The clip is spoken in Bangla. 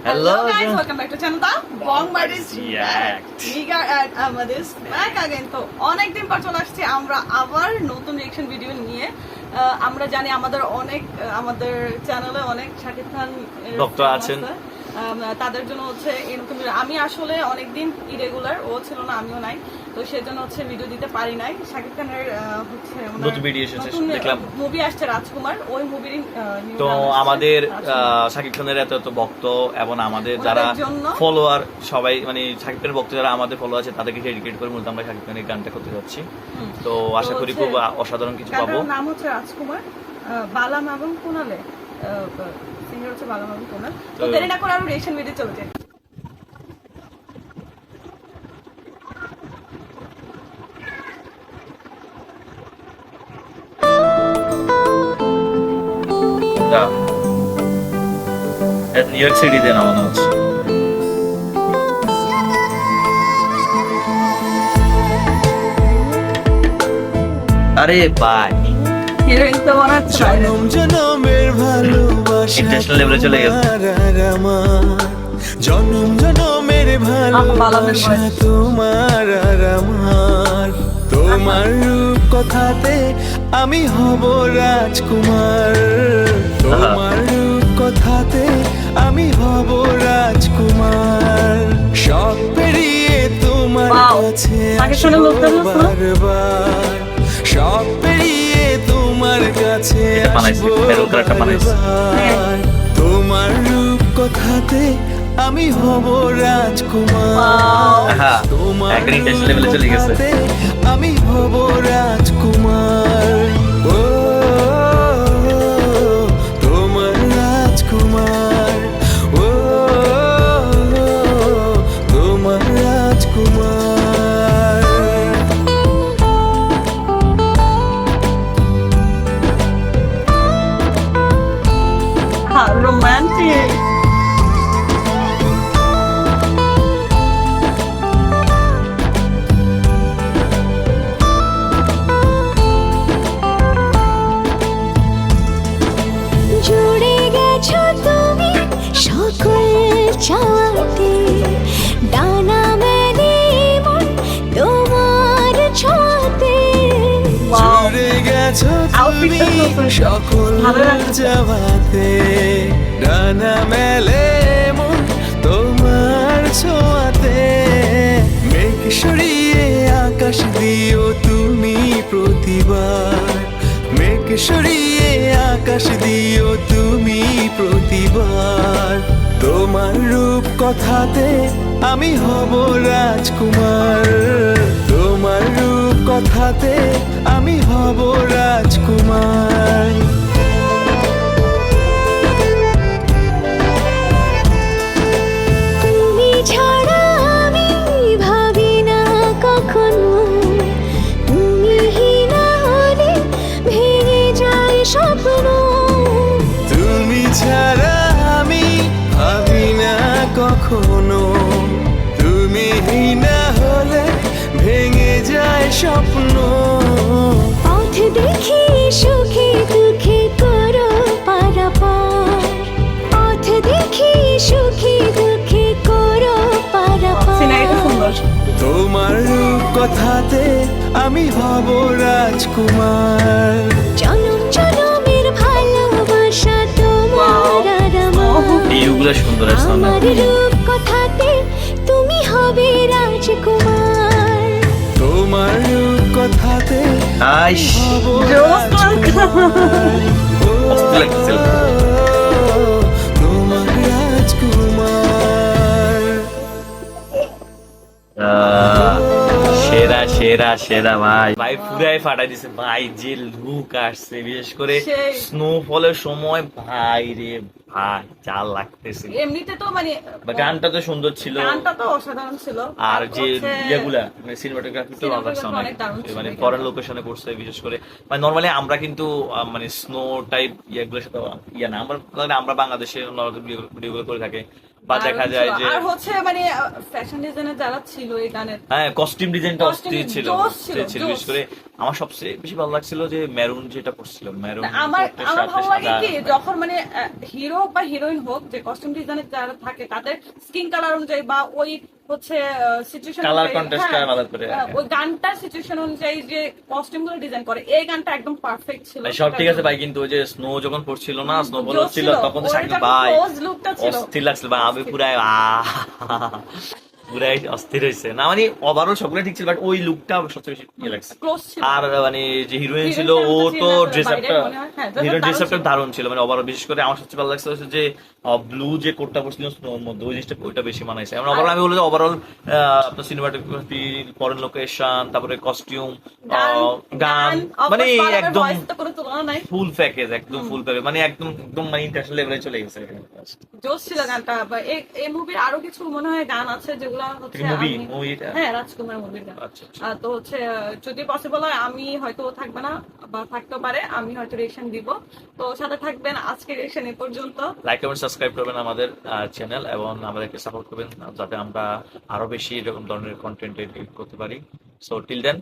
Hello guys, welcome back to channel Bongmaris React. Nigar and Amadis back again. তো অনেকদিন পর চলে আসছি আমরা আবার নতুন রিঅ্যাকশন ভিডিও নিয়ে। আমরা জানি আমাদের চ্যানেলে অনেক শাকিব খান ভক্ত আছেন, তাদের জন্য হচ্ছে এরকম আমি আসলে অনেকদিন ইরেগুলার, ও ছিল না আমিও নাই, তো সেজন্য হচ্ছে ভিডিও দিতে পারি নাই। শাকিব খানের হচ্ছে নতুন ভিডিও এসেছে দেখলাম, মুভি আসছে রাজকুমার, ওই মুভির তো আমাদের শাকিব খানের এত ভক্ত এবং আমাদের যারা ফলোয়ার সবাই মানে শাকিব খানের ভক্ত যারা আমাদের ফলো আছে তাদেরকে ডেডিকেট করে মূলত আমরা শাকিব খানের গানটা করতে যাচ্ছি। তো আশা করি খুব অসাধারণ কিছু পাবো। নাম হচ্ছে রাজকুমার, বালাম এবং কুনালে সিঙ্গার হচ্ছে বালাম এবং কুনাল। তো দেরি না করে আরো রিঅ্যাকশন ভিডিও চলে যায়। নিউ ইয়র্ক সিটিতে নামানো হচ্ছে। আরে ভাই হিরোইন তো বানাচ্ছে, জনম জনমের ভালোবাসা ইন্টারন্যাশনাল লেভেলে চলে গেছে। জনম জনমের ভালোবাসা তোমার আর আমার, তোমার রূপ কথাতে আমি হব রাজকুমার, তোমার রূপ কথাতে আমি হব রাজকুমার, সব পেরিয়ে তোমার কাছে আসবো বারবার, সব পেরিয়ে তোমার কাছে আসবো বারবার, তোমার রূপ কথাতে আমি হব রাজকুমার, তোমার রূপ কথাতে আমি হব রাজকুমার, ও তোমার রাজকুমার, ও তোমার রাজকুমার। রোমান্টিক। জুড়ে গেছো তুমি সকল চাওয়াতে, ডানা মেলে মন তোমার ছোঁয়াতে, জুড়ে গেছো তুমি সকল যাওয়াতে, ডানা মেলে মন তোমার ছোঁয়াতে, মেঘ সরিয়ে আকাশ দিও তুমি প্রতিবার, মেঘ সরিয়ে আকাশ দিও তুমি প্রতিবার, তোমার রূপ কথাতে আমি হব রাজকুমার, তোমার রূপ কথাতে আমি হব রাজকুমার। তুমি ছাড়া আমি ভাবি না কখনো, তুমি না হলে ভেঙে যায় স্বপ্ন, তুমি ছাড়া আমি ভাবি না কখনো, তুমি না হলে ভেঙে যায় স্বপ্ন, পথ দেখি সুখে দুঃখে করো পারাপার, পথ দেখি সুখে দুঃখে করো সিনারিটা সুন্দর। পারাপার, তোমার রূপ কথাতে আমি হব রাজকুমার, জনম জনমের ভালোবাসা তোমার আর আমার, এইগুলো সুন্দর আছে। আমার রূপ কথাতে তুমি হবে রাজকুমার, তোমার রূপ কথাতে আইস হব রাজকুমার, ও তোমার রাজকুমার। সেরা সেরা সেরা ভাই ভাই পুরাই ফাটাই দিছে ভাই, যে লুক আসছে বিশেষ করে স্নোফলের সময় ভাই রে ভাই যা লাগতেছে। এমনিতে তো মানে গানটা তো সুন্দর ছিল, গানটা তো অসাধারণ ছিল, আর যে ইয়েগুলা মানে সিনেমাটোগ্রাফি তো ভালো লাগছে অনেক, মানে ফরেন লোকেশনে করছে বিশেষ করে। মানে নরমালি আমরা কিন্তু মানে স্নো টাইপ ইয়েগুলোর সাথে না, আমরা বাংলাদেশে ভিডিওগুলো করে থাকে বা দেখা যায় যে আর হচ্ছে মানে ফ্যাশন ডিজাইনার যারা ছিল এই গানের, হ্যাঁ কস্টিউম ডিজাইনটা অস্থির ছিল, বিশেষ করে আমার সবচেয়ে বেশি ভালো লাগছিল যে মেরুন যেটা পরছিল, মেরুন আমার সাথে ভালো লাগে সাদা। কি যখন মানে হিরো বা হিরোইন হোক, যে কস্টিউম ডিজাইনের যারা থাকে তাদের স্কিন কালার অনুযায়ী বা ওই হচ্ছে সিচুয়েশন Colour contrast টা আলাদা করে রাখে। ওই গানটার সিচুয়েশন অনুযায়ী যে কস্টিউম গুলো ডিজাইন করে, এই গানটা একদম পারফেক্ট ছিল। সব ঠিক আছে ভাই, কিন্তু ওই যে স্নো যখন পড়ছিল না, স্নোফল জোশ হচ্ছিল, ছিল। তখন তো ওর শাকিল যখন ভাই close lookটা ছিল। অস্থির লাগছিল ভাই, আমি পুরাই পুরাই অস্থির হয়েছে না, মানে ওভারঅল সবগুলো ঠিক ছিল, বাট ওই লুকটা সবচেয়ে বেশি ইয়ে লাগছে। ক্লোজ ছিল। আর মানে যে হিরোইন ছিল, ও Heroine তো ছিল, ড্রেস বাইরে আপটা, মনে হয়, হ্যাঁ, dress up হিরোইন ড্রেস দারুণ আপটা ছিল। দারুণ ছিল, মানে ওভারঅল বিশেষ করে আমার সবচেয়ে ভালো লাগছে হচ্ছে যে ব্লু যে কোটটা পরছিল স্নোর মধ্যে, ওই জিনিসটা ওইটা বেশি মানাইছে। আমরা ওভারঅল আমি বলবো যে ওভারঅল আপনার সিনেমাটোগ্রাফি, ফরেন লোকেশন, তারপরে কস্টিউম, গান, মানে একদম ফুল প্যাকেজ, একদম ফুল প্যাকেজ, মানে একদম একদম মানে ইন্টারন্যাশনাল লেভেলে চলে গেছে। জোশ ছিল গানটা। বা এই মুভির আরো কিছু মনে হয় গান আছে যেগুলো হচ্ছে মুভিটা হ্যাঁ রাজকুমার মুভির গান। আচ্ছা তো হচ্ছে যদি পসিবল হয় আমি হয়তো থাকবে না বা থাকতে পারে, আমি হয়তো রিয়েকশন দিব। তো সাথে থাকবেন, আজকে রিয়েকশন এ পর্যন্ত। লাইক কমেন্ট সাবস্ক্রাইব করবেন আমাদের চ্যানেল, এবং আমাদেরকে সাপোর্ট করবেন যাতে আমরা আরো বেশি এরকম ধরনের কন্টেন্ট এডিট করতে পারি। So till then,